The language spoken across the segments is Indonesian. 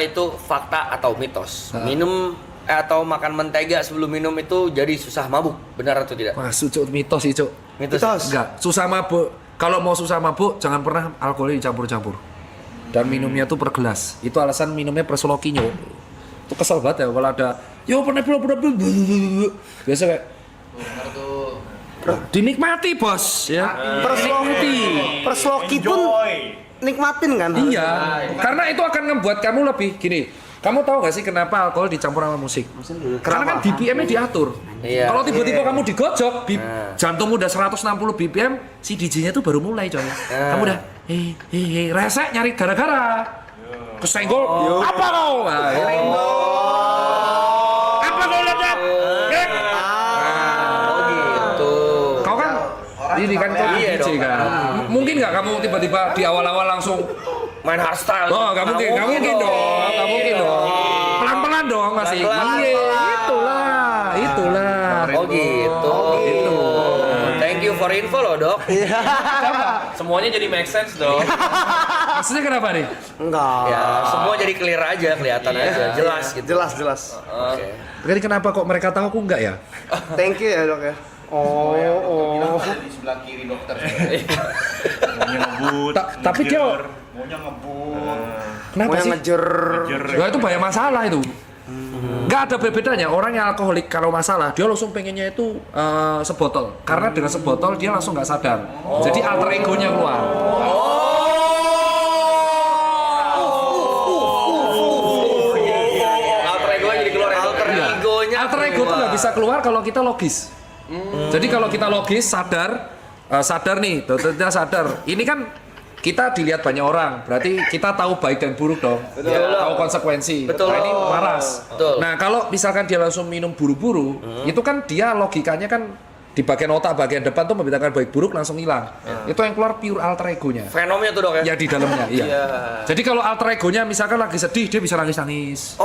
Itu fakta atau mitos? Minum atau makan mentega sebelum minum itu jadi susah mabuk, benar atau tidak? Wah, Cuk, mitos sih, Cuk. Mitos. Enggak, susah mabuk. Kalau mau susah mabuk, jangan pernah alkoholnya dicampur-campur. Dan minumnya tuh per gelas. Itu alasan minumnya per slokinya. Itu kesel banget ya kalau ada, yo pernah biasa kayak dinikmati, Bos, ya. Persloki pun nikmatin kan? Iya, karena itu akan membuat kamu lebih gini. Kamu tahu gak sih kenapa alkohol dicampur sama musik? Karena kan BPM-nya diatur. Iya. Kalau tiba-tiba kamu digojok, jantungmu udah 160 BPM, si DJ-nya tuh baru mulai, coy. Kamu udah resek nyari gara-gara. Kesenggol, apa kau? Apa kau lihat? Oh gitu. Kau kan ini kan kau Iya DJ dong. kan. Mungkin nggak kamu tiba-tiba di awal-awal langsung Main hardstyle. oh, nggak mungkin dong. Pelan-pelan dong masih. Iya, itulah. Oh gitu. Gitu. Thank you for info loh, Dok. Semuanya jadi make sense dong. Maksudnya kenapa nih? Enggak. Ya, semua jadi clear aja, kelihatan aja, jelas gitu. Jelas. Oke. Jadi kenapa kok mereka tahu aku enggak ya? Thank you ya, Dok ya. Oh. Di sebelah kiri dokter. Maunya ngebut. Tapi dia maunya ngebut. kenapa Mau sih? ngejer. Ya itu banyak masalah itu. Nggak ada bedanya. Orang yang alkoholik kalau masalah dia langsung pengennya itu sebotol. Karena dengan sebotol dia langsung nggak sadar. Jadi alter egonya keluar. Alter ego jadi keluar alter egonya. Alter ego tuh nggak bisa keluar kalau kita logis. Jadi kalau kita logis sadar nih, kita sadar. Ini kan kita dilihat banyak orang, berarti kita tahu baik dan buruk dong. Tahu konsekuensi. Betul. Nah, ini waras. Betul. Nah kalau misalkan dia langsung minum buru-buru, itu kan dia logikanya kan di bagian otak bagian depan tuh membedakan baik buruk langsung hilang. Itu yang keluar pure alter egonya. Fenomnya tuh, Dok ya. Ya di dalamnya, iya. Jadi kalau alter egonya misalkan lagi sedih, dia bisa nangis-nangis.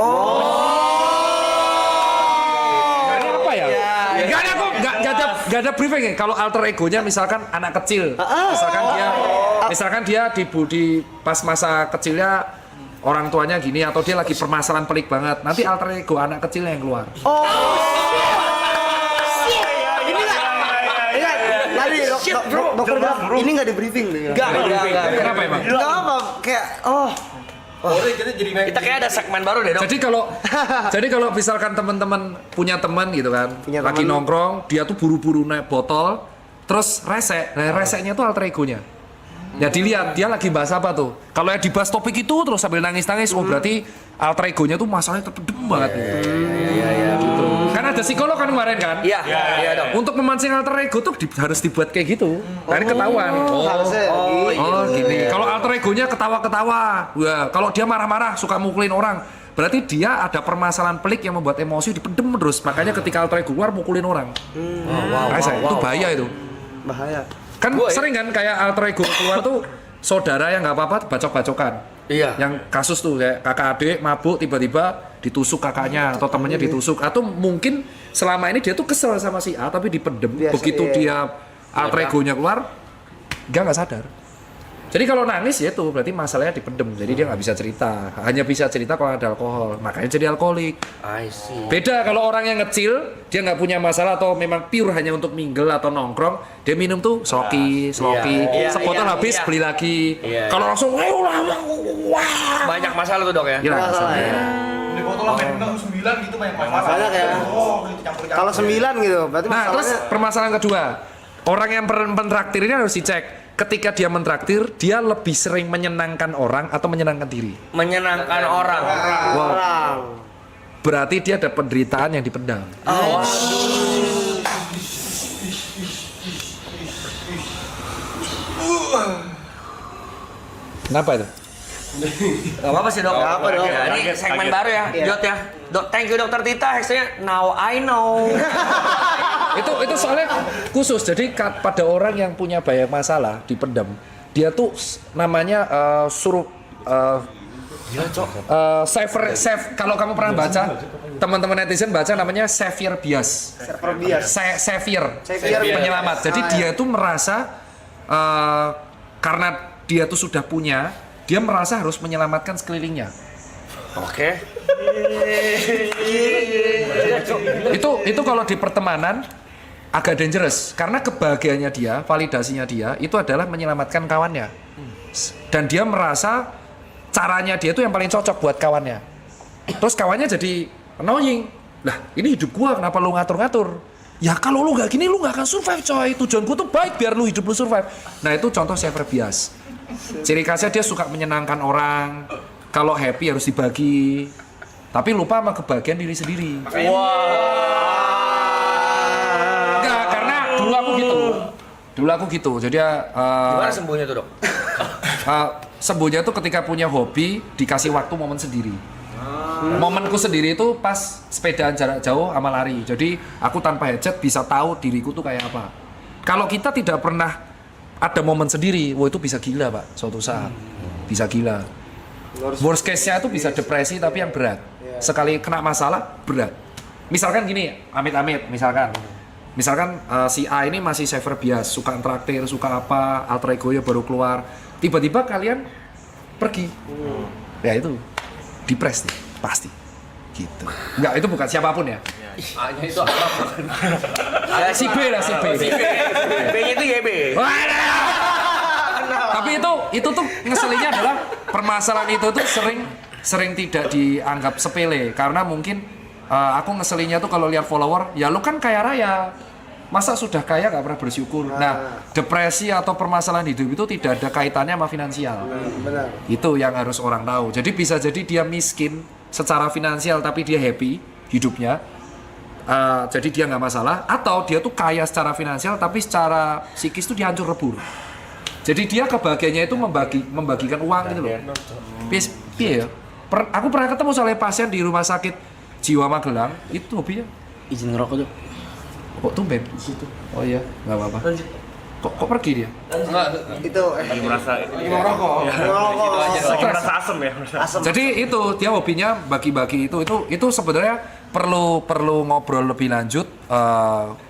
Apa ya? Gak ada briefing ya. Kalau alter egonya misalkan anak kecil, misalkan dia di pas masa kecilnya orang tuanya gini atau dia lagi permasalahan pelik banget, nanti alter ego anak kecilnya yang keluar. Tadi dokter bilang ini nggak di briefing nih. Enggak. Kenapa emang? Nggak apa, kayak Kita kayak ada segmen baru deh, Dok. Jadi kalau misalkan teman-teman punya teman gitu kan, Punya lagi teman. nongkrong, dia tuh buru-buru naik botol, terus resek. Nah, reseknya tuh alter egonya. Ya dilihat dia lagi bahas apa tuh. Kalau yang dibahas topik itu terus sambil nangis-nangis, oh berarti alter egonya tuh masalahnya terpendam banget. Iya, gitu. Kan ada psikolog kan kemarin kan? Iya, Dok. Untuk memancing alter ego tuh harus dibuat kayak gitu. Nah, ini ketahuan. harusnya Gini. Kalau alter egonya ketawa-ketawa. Wah, kalau dia marah-marah, suka mukulin orang, berarti dia ada permasalahan pelik yang membuat emosi dipendem terus. Makanya ketika alter ego keluar mukulin orang. Itu bahaya itu. bahaya. Kan sering kan kayak alter ego keluar tuh saudara yang nggak apa-apa bacok-bacokan. Iya. Yang kasus tuh kayak kakak adik mabuk tiba-tiba ditusuk kakaknya atau temennya ditusuk, atau mungkin selama ini dia tuh kesel sama si A tapi dipendem. Biasa, Begitu iya. dia alter egonya keluar, dia nggak sadar. Jadi kalau nangis ya itu berarti masalahnya dipendem, jadi dia nggak bisa cerita. Hanya bisa cerita kalau ada alkohol, makanya jadi alkoholik. I see. Beda kalau orang yang ngecil, dia nggak punya masalah atau memang pure hanya untuk mingle atau nongkrong, dia minum tuh sloki, Iya, sepotol iya, habis iya. beli lagi. Iya, Kalau langsung wah, Banyak masalah tuh, Dok ya. gila. Di botol sampai 9 gitu banyak masalah. Banyak ya. Kalau 9 gitu, berarti Nah, terus masalahnya permasalahan kedua, orang yang mentraktir ini harus dicek. Ketika dia mentraktir, dia lebih sering menyenangkan orang atau menyenangkan diri. Menyenangkan orang. orang. Berarti dia ada penderitaan yang dipendam. Kenapa itu? Gak apa-apa sih, Dok. Gak apa, Dok. Ya, ini segmen baru ya, Jot ya. Thank you, Dokter Tita. Hashtagnya now I know. Itu soalnya khusus. Jadi pada orang yang punya banyak masalah dipendam, dia tuh namanya kalau kamu pernah baca, teman-teman netizen baca namanya savior bias. Server bias. Savior Savior. penyelamat. Jadi dia tuh merasa karena dia tuh sudah punya, dia merasa harus menyelamatkan sekelilingnya. Oke. Itu kalau di pertemanan agak dangerous karena kebahagiaannya dia, validasinya dia itu adalah menyelamatkan kawannya. Dan dia merasa caranya dia itu yang paling cocok buat kawannya. Terus kawannya jadi annoying. Lah, ini hidup gua, kenapa lu ngatur-ngatur? Ya kalau lu nggak gini lu nggak akan survive coy. Tujuanku tuh baik biar lu hidup lu survive. Nah itu contoh saver bias. Ciri khasnya dia suka menyenangkan orang. Kalau happy harus dibagi. Tapi lupa sama kebahagiaan diri sendiri. Enggak, karena dulu aku gitu. Jadi Gimana sembuhnya tuh, Dok? sembuhnya tuh ketika punya hobi dikasih waktu momen sendiri. Momenku sendiri itu pas sepedaan jarak jauh sama lari. Jadi aku tanpa headset bisa tahu diriku tuh kayak apa. Kalau kita tidak pernah ada momen sendiri, wah itu bisa gila Pak, suatu saat. Bisa gila. Worst case-nya itu bisa depresi tapi yang berat. Sekali kena masalah berat. Misalkan gini, amit-amit misalkan si A ini masih saver bias, suka traktir, suka apa, alter ego-nya baru keluar. Tiba-tiba kalian pergi. Ya itu depres nih, pasti. Gitu. Enggak, itu bukan siapapun ya. A-nya itu Arab bukan? Si B lah, si B. B-nya itu YB. Tapi itu tuh ngeselinnya adalah permasalahan itu tuh sering tidak dianggap sepele karena mungkin aku ngeselinnya tuh kalau lihat follower, ya lu kan kaya raya. Masa sudah kaya gak pernah bersyukur. Nah, depresi atau permasalahan hidup itu tidak ada kaitannya sama finansial. Benar. Itu yang harus orang tahu. Jadi bisa jadi dia miskin secara finansial tapi dia happy hidupnya. Jadi dia nggak masalah. Atau dia tuh kaya secara finansial tapi secara psikis tuh dia hancur lebur. Jadi dia kebahagiaannya itu membagikan uang gitu loh. Piye ya? Aku pernah ketemu soalnya pasien di rumah sakit Jiwa Magelang, itu hobinya Izin ngerokok tuh. kok tumben gitu. Oh iya, nggak apa-apa. Kok pergi dia? Enggak, Itu lagi merasa ini. ngerokok. Lagi merasa asem ya. Asam. Jadi itu dia hobinya bagi-bagi itu sebenarnya perlu ngobrol lebih lanjut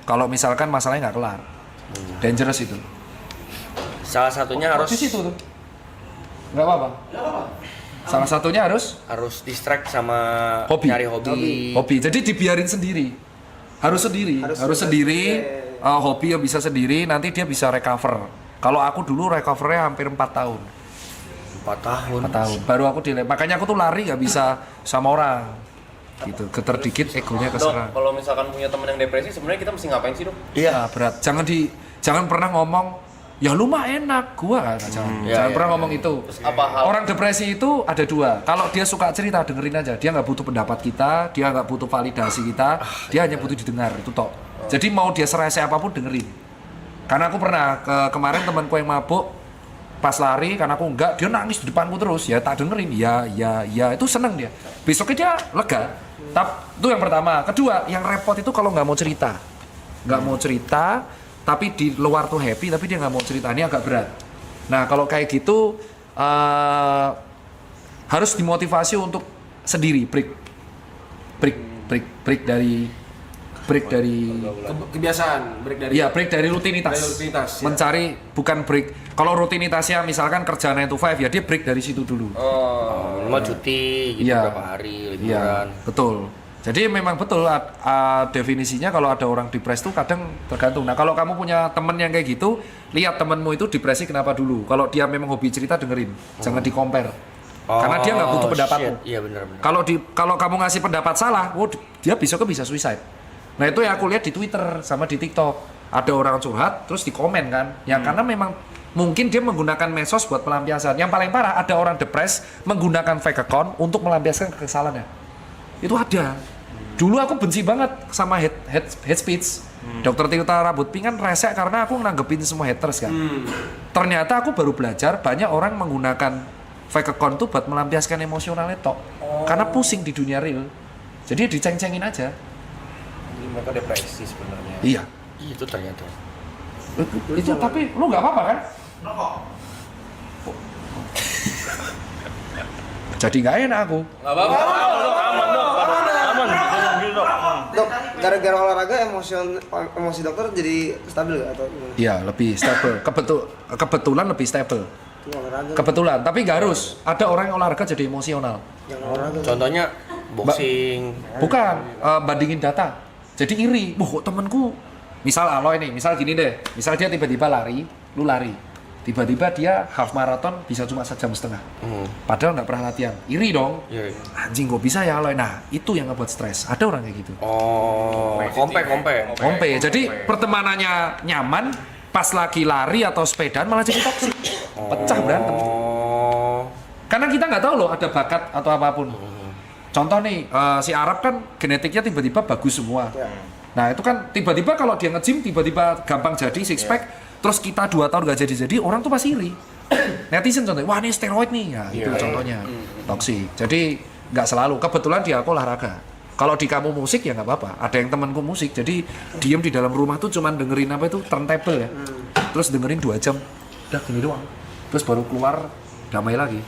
kalau misalkan masalahnya nggak kelar. Dangerous itu. Salah satunya harus Di situ tuh. Nggak apa-apa. Salah satunya harus distract sama Hobi. nyari hobi. hobi. Jadi dibiarin sendiri. Harus sendiri. Hobi yang bisa sendiri, nanti dia bisa recover. Kalau aku dulu recovernya hampir 4 tahun. 4 tahun. 4 tahun. Baru aku makanya aku tuh lari nggak bisa sama orang. Gitu. Getar dikit egonya keserang. Dok, kalau misalkan punya teman yang depresi, sebenarnya kita mesti ngapain sih, Dok? Iya, berat. Jangan pernah ngomong, ya lu mah enak, gua jangan pernah ngomong itu. Apa hal Orang depresi itu ada 2. Kalau dia suka cerita, dengerin aja. Dia nggak butuh pendapat kita, dia nggak butuh validasi kita, dia hanya butuh didengar, itu tok. Jadi mau dia serese apapun dengerin. Karena aku pernah kemarin temanku yang mabuk pas lari, karena aku enggak, dia nangis di depanku terus, ya tak dengerin, ya itu seneng dia. Besoknya dia lega. Itu yang pertama. Kedua, yang repot itu kalau nggak mau cerita, tapi di luar tuh happy, tapi dia nggak mau cerita, ini agak berat. Nah kalau kayak gitu harus dimotivasi untuk sendiri, break dari kebiasaan, break dari break dari rutinitas. Mencari bukan break. Kalau rutinitasnya misalkan kerja 9 to 5 ya dia break dari situ dulu. Mau cuti gitu Iya. berapa hari liburan. Iya, betul. Jadi memang betul definisinya kalau ada orang depresi itu kadang tergantung. Nah kalau kamu punya temen yang kayak gitu, lihat temenmu itu depresi kenapa dulu. Kalau dia memang hobi cerita dengerin, jangan di-compare. Karena dia nggak butuh pendapatmu. Iya benar. Kalau kamu ngasih pendapat salah, dia besoknya bisa suicide. Nah itu yang aku lihat di Twitter sama di TikTok. Ada orang curhat terus di komen kan. Ya karena memang mungkin dia menggunakan medsos buat pelampiasan. Yang paling parah ada orang depres menggunakan fake account untuk melampiaskan kekesalannya. Itu ada. Dulu aku benci banget sama hate speech. Dokter Tirta Rambut Pink kan resek karena aku nanggepin semua haters kan. Ternyata aku baru belajar banyak orang menggunakan fake account tuh buat melampiaskan emosionalnya tok. Karena pusing di dunia real. Jadi diceng-cengin aja. Jadi mereka depresi sebenarnya. Iya. Itu ternyata. Itu tapi lu nggak apa-apa kan? Jadi nggak enak aku. Enggak apa-apa. Aman, Dok. Aman. Dok, gara-gara olahraga emosi dokter jadi stabil gak atau gimana? Iya, lebih stable. Kebetulan lebih stable. Olahraga. Kebetulan, tapi nggak harus. Ada orang yang olahraga jadi emosional. Jangan olahraga. Contohnya boxing. Bukan, bandingin data. Jadi iri. Kok temenku, misal Aloy nih, misal gini deh. Misal dia tiba-tiba lari, lu lari. Tiba-tiba dia half marathon bisa cuma 1,5 jam. Padahal nggak pernah latihan. Iri dong. Iya. Anjing kok bisa ya Aloy. Nah, itu yang ngebuat stres. Ada orang kayak gitu. Oh, kompe. Jadi pertemanannya nyaman, pas lagi lari atau sepedaan malah jadi toksik. Pecah berantem. Oh. Karena kita nggak tahu loh ada bakat atau apapun. Contoh nih, si Arab kan genetiknya tiba-tiba bagus semua. Nah itu kan tiba-tiba kalau dia nge-gym tiba-tiba gampang jadi six pack, terus kita 2 tahun nggak jadi orang tuh pasti iri. Netizen contohnya, wah ini steroid nih, ya itu contohnya toksik. Jadi nggak selalu. Kebetulan dia aku olahraga. Kalau di kamu musik ya nggak apa-apa. Ada yang temanku musik, jadi diem di dalam rumah tuh cuman dengerin apa itu turntable ya. Terus dengerin 2 jam, udah gini doang. Terus baru keluar damai lagi.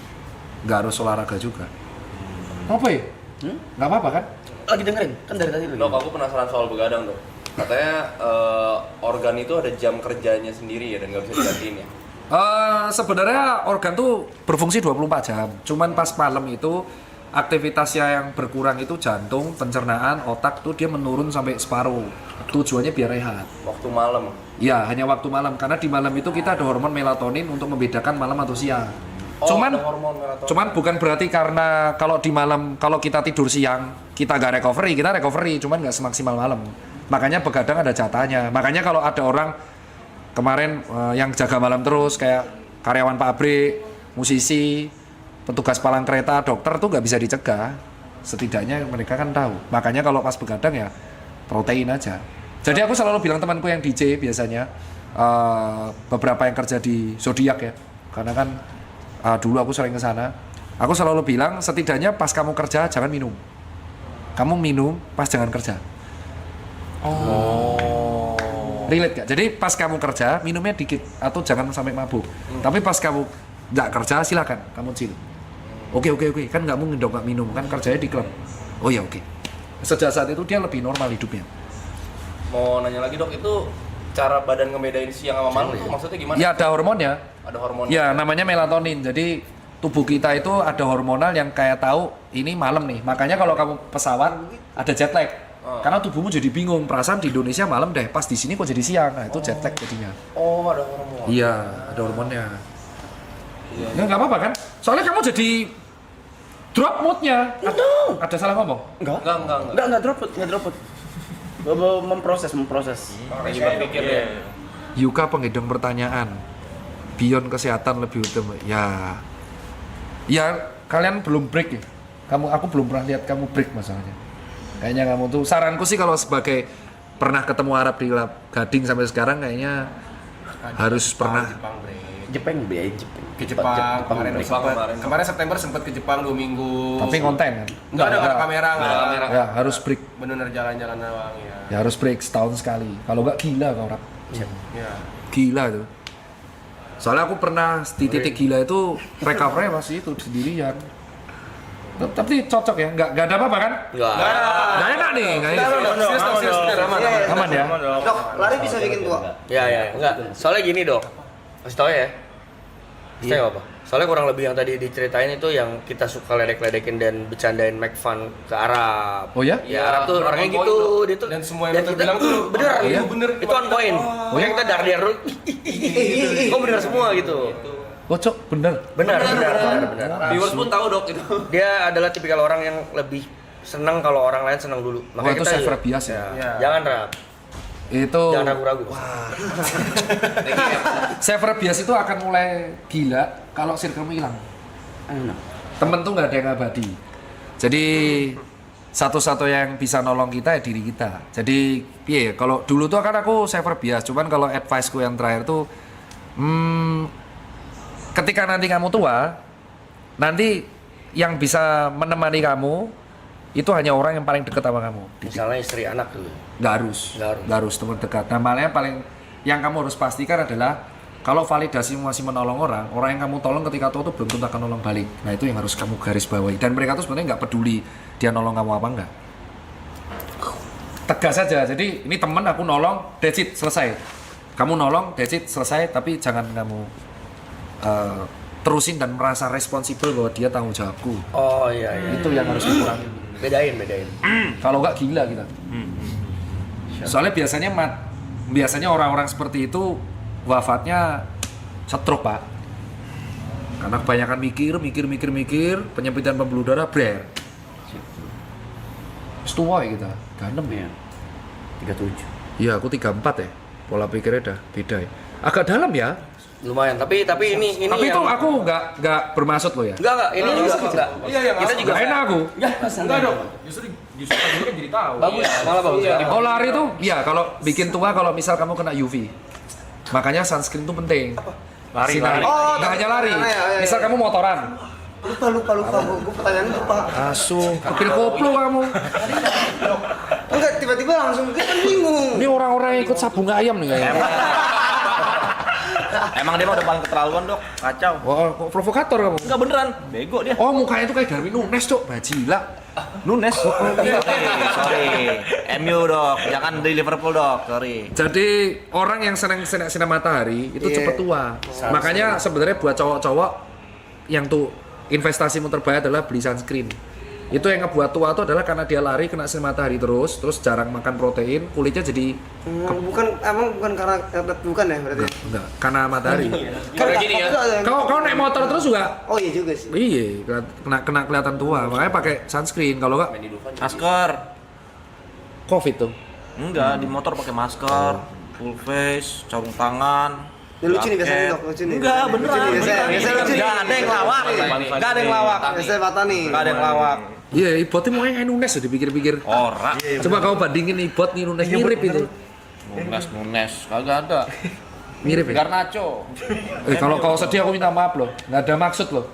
Nggak harus olahraga juga. Apa ya? Nggak apa-apa kan? Lagi dengerin, kan dari tadi Dok, aku penasaran soal begadang dok. Katanya organ itu ada jam kerjanya sendiri ya dan nggak bisa digantiin ya. Sebenarnya organ tuh berfungsi 24 jam. Cuman pas malam itu aktivitasnya yang berkurang itu jantung, pencernaan, otak tuh dia menurun sampai separuh. Tujuannya biar rehat. Waktu malam. Ya, hanya waktu malam. Karena di malam itu kita ada hormon melatonin untuk membedakan malam atau siang. Oh, cuman ada hormon melatonin. cuman bukan berarti karena kalau di malam, kalau kita tidur siang kita nggak recovery, kita recovery, cuman nggak semaksimal malam. Makanya begadang ada jatahnya. Makanya kalau ada orang kemarin yang jaga malam terus kayak karyawan pabrik, musisi, petugas palang kereta, dokter tuh nggak bisa dicegah. Setidaknya mereka kan tahu. Makanya kalau pas begadang ya protein aja. Jadi aku selalu bilang temanku yang DJ biasanya beberapa yang kerja di Zodiac ya, karena kan dulu aku sering ke sana. Aku selalu bilang setidaknya pas kamu kerja jangan minum. Kamu minum pas jangan kerja. Oh. Relate gak? Jadi pas kamu kerja minumnya dikit atau jangan sampai mabuk. Tapi pas kamu nggak kerja silakan kamu chill. Oke. Kan nggak mungkin dong nggak minum, kan kerjanya di klub. Oh ya oke. Sejak saat itu dia lebih normal hidupnya. Mau nanya lagi dok, itu cara badan ngebedain siang sama malam tuh maksudnya gimana? Ya ada hormonnya. Ada hormon. Ya namanya melatonin. Jadi tubuh kita itu ada hormonal yang kayak tahu ini malam nih. Makanya kalau kamu pesawat ada jet lag. Karena tubuhmu jadi bingung. Perasaan di Indonesia malam deh, pas di sini kok jadi siang. Nah itu jet lag jadinya. Oh ada hormon. Iya, ada hormonnya. Ya nggak apa-apa kan? Soalnya kamu jadi drop moodnya. Ada salah ngomong? Enggak drop out. Memproses. Lagi berpikir ya. Yuka penghidang pertanyaan. Beyond kesehatan lebih utama. Ya kalian belum break ya. Aku belum pernah lihat kamu break masalahnya. Kayaknya kamu tuh, saranku sih kalau sebagai pernah ketemu Arab di Gading sampai sekarang kayaknya harus pernah. Jepang. Ke Jepang, kemarin September sempat ke Jepang 2 minggu. Tapi konten kan? Enggak ada kamera, Ya harus break. bener jalan-jalan doang ya. Ya harus break setahun sekali. Kalau nggak gila kau Arab. Ya. Gila itu. Soalnya aku pernah di titik gila itu recovery masih itu sendirian. Tapi cocok ya, nggak ada apa-apa kan? Nggak enak nih, nggak enak. Aman ya. Dok, lari bisa bikin tua. Ya, enggak. Soalnya gini dok, kasih tau ya. Kasih tau apa? Soalnya kurang lebih yang tadi diceritain itu yang kita suka ledek-ledekin dan bercandain make fun ke Arab. Oh ya? Ya Arab tuh orangnya gitu, dia tuh. Dan semua yang kita bilang tuh bener, iya? itu on point. Pokoknya kita dar-dar dulu, kok bener semua gitu. Kocok bener. Benar. Viewers pun tahu dok itu. Dia adalah tipikal orang yang lebih senang kalau orang lain senang dulu. Wah itu self bias ya. Jangan Rap, Itu jangan ragu-ragu. self bias itu akan mulai gila kalau circle hilang. Temen tuh nggak ada yang abadi. Jadi satu-satu yang bisa nolong kita ya diri kita. Jadi piye kalau dulu tuh kan aku self bias, cuman kalau advice ku yang terakhir tuh ketika nanti kamu tua, nanti yang bisa menemani kamu itu hanya orang yang paling dekat sama kamu. Misalnya istri anak dulu. Nggak harus teman dekat. Nah malah yang kamu harus pastikan adalah kalau validasi masih menolong orang yang kamu tolong ketika tua itu belum tentu akan nolong balik. Nah itu yang harus kamu garis bawahi. Dan mereka tuh sebenarnya nggak peduli dia nolong kamu apa enggak. Tegas saja. Jadi ini temen aku nolong, that's it, selesai. Kamu nolong, that's it, selesai. Tapi jangan kamu terusin dan merasa responsibel bahwa dia tanggung jawabku. Oh iya iya. Itu yang harus dikurangi. Bedain. Kalau nggak gila kita. Soalnya biasanya orang-orang seperti itu wafatnya stroke, Pak. Karena kebanyakan mikir, penyempitan pembuluh darah, brer. Tua ya kita, ganem ya. 37. Iya, aku 34 ya. Pola pikirnya udah beda ya. Agak dalam ya. Lumayan, tapi ini Tapi itu yang... aku nggak bermaksud loh ya. Enggak, ini juga enggak. Iya, Kita juga Gak enak aku. Enggak dong. Justru tadi kan jadi tahu. bagus, malah bagus. Oh lari tuh, ya kalau bikin tua kalau misal kamu kena UV. Makanya sunscreen tuh penting. Lari. Nggak hanya lari. Iya. Misal kamu motoran. Lupa. Gue pertanyaan lupa. Asu, kepil koplo kamu. Enggak, tiba-tiba langsung kita kan bingung. Ini orang-orang yang ikut sabung ayam nih kayaknya. Emang dia mah udah paling keterlaluan, Dok. Kacau. Wah, kok provokator kamu? Enggak beneran, bego dia. Oh, mukanya tuh kayak Darwin Nunes, Cok. Bajila. Nunes. Sorry. MU, Dok. Jangan di Liverpool, Dok. Sorry. Jadi orang yang senang sinar matahari itu Iya. cepet tua. Makanya sebenarnya buat cowok-cowok yang tuh investasimu terbaik adalah beli sunscreen. Itu yang ngebuat tua itu adalah karena dia lari kena sinar matahari terus jarang makan protein, kulitnya jadi Bukan karena bukan ya berarti. enggak karena matahari. Kayak gini ya. Kau naik motor terus juga Oh iya juga sih. iya kena kelihatan tua, makanya pakai sunscreen. Kalau enggak Masker. COVID tuh. Enggak, di motor pakai masker, full face, sarung tangan. Ya, lucu nih biasanya, jaket. Dok, lucu nih. Enggak, Lucu beneran. nih, biasanya lucu nih. Enggak ada yang lawak. Enggak ada yang lawak. Biasanya patah nih. Enggak ada yang lawak. Iya, ibotnya mau kayak Nunes ya dipikir-pikir. Ora. Coba kau bandingin ibot nih Nunes mirip itu. Nunes kagak ada. Mirip ya? Garnacho. Kalau kau sedih aku minta maaf loh. Nggak ada maksud loh.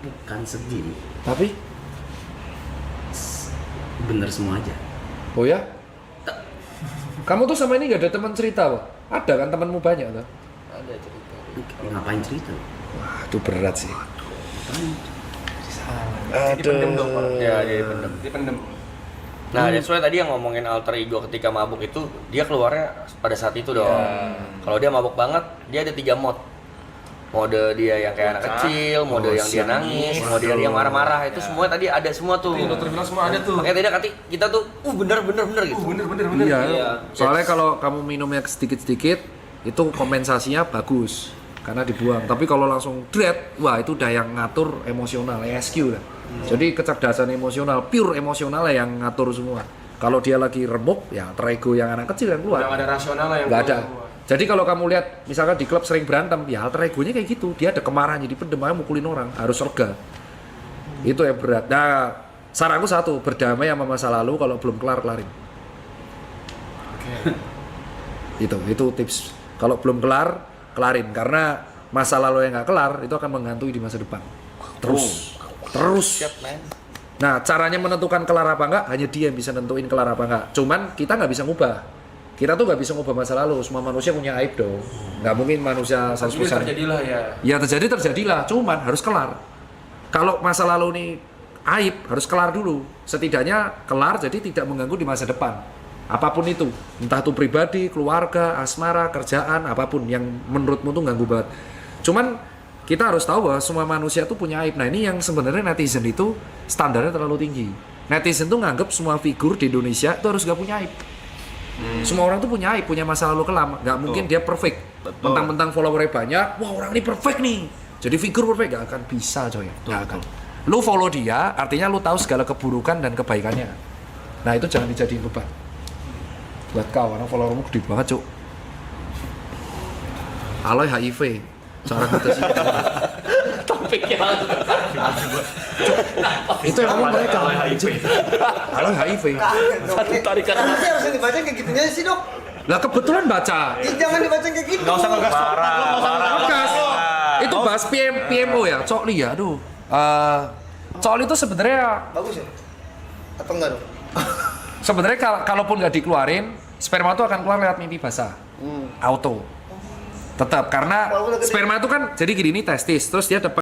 Bukan sedih, Tapi bener semua aja. oh ya? Kamu tuh sama ini nggak ada teman cerita, Pak? Ada kan temanmu banyak tuh? Ngapain cerita? Wah, itu berat sih. Dipendem dong, Pak. Ya, jadi pendem. Dipendem. Nah, that's why tadi yang ngomongin alter ego ketika mabuk itu dia keluarnya pada saat itu dong. Kalau dia mabuk banget, dia ada 3 mode. Mode dia yang kayak anak kecil, mode yang dia nangis, mode dia yang marah-marah, itu semua tadi ada semua tuh. Dokter bilang semua ada tuh. Makanya tadi kita tuh bener gitu. Bener. Iya. Iya. Soalnya kalau kamu minumnya sedikit-sedikit, itu kompensasinya bagus karena dibuang. Tapi kalau langsung dread, wah itu udah yang ngatur emosional, ESQ lah. Jadi kecerdasan emosional, pure emosional yang ngatur semua. Kalau dia lagi remuk, ya terego yang anak kecil yang keluar. Udah ada rasional yang Nggak ada. Jadi kalau kamu lihat misalkan di klub sering berantem, ya alter egonya kayak gitu. Dia ada kemarahan jadi pendem aja mukulin orang, harus lega. Itu yang berat. Nah, saranku satu, berdamai sama masa lalu, kalau belum kelarin. Itu tips. Kalau belum kelarin karena masa lalu yang nggak kelar itu akan menghantui di masa depan. Terus. Nah, caranya menentukan kelar apa enggak hanya dia yang bisa nentuin kelar apa enggak. Cuman kita nggak bisa ngubah. Kita tuh nggak bisa ngubah masa lalu. Semua manusia punya aib dong. Nggak mungkin manusia 100%. terjadilah ya. Ya terjadilah. Cuman harus kelar. Kalau masa lalu ini aib harus kelar dulu. Setidaknya kelar jadi tidak mengganggu di masa depan. Apapun itu, entah itu pribadi, keluarga, asmara, kerjaan, apapun yang menurutmu tuh ganggu banget. Cuman kita harus tahu bahwa semua manusia tuh punya aib. Nah ini yang sebenarnya netizen itu standarnya terlalu tinggi. Netizen tuh nganggep semua figur di Indonesia itu harus gak punya aib. Semua orang tuh punya aib, punya masa lalu kelam. Gak mungkin dia perfect. Mentang-mentang followernya banyak, wah orang ini perfect nih. Jadi figur perfect gak akan bisa coy. Gak akan. Lu follow dia, artinya lu tahu segala keburukan dan kebaikannya. Nah itu jangan dijadiin beban. Buat kau, karena followermu gede banget cuk. Aloy HIV. Seorang kita sih. Topiknya Itu yang ngomong mereka. Aloy HIV. satu tarikan. Karena sih harusnya dibaca kayak gitunya sih, Dok. Lah kebetulan baca. Jangan dibaca kayak gitu. Enggak usah ngegas. Bekas. Itu bahas PMO ya, Cokli ya. Aduh. Cokli itu sebenarnya Bagus ya? Atau enggak, Dok? sebenarnya kalaupun nggak dikeluarin, sperma itu akan keluar lewat mimpi basah. Auto. Tetap karena sperma itu kan jadi gini, ini testis, terus dia dapat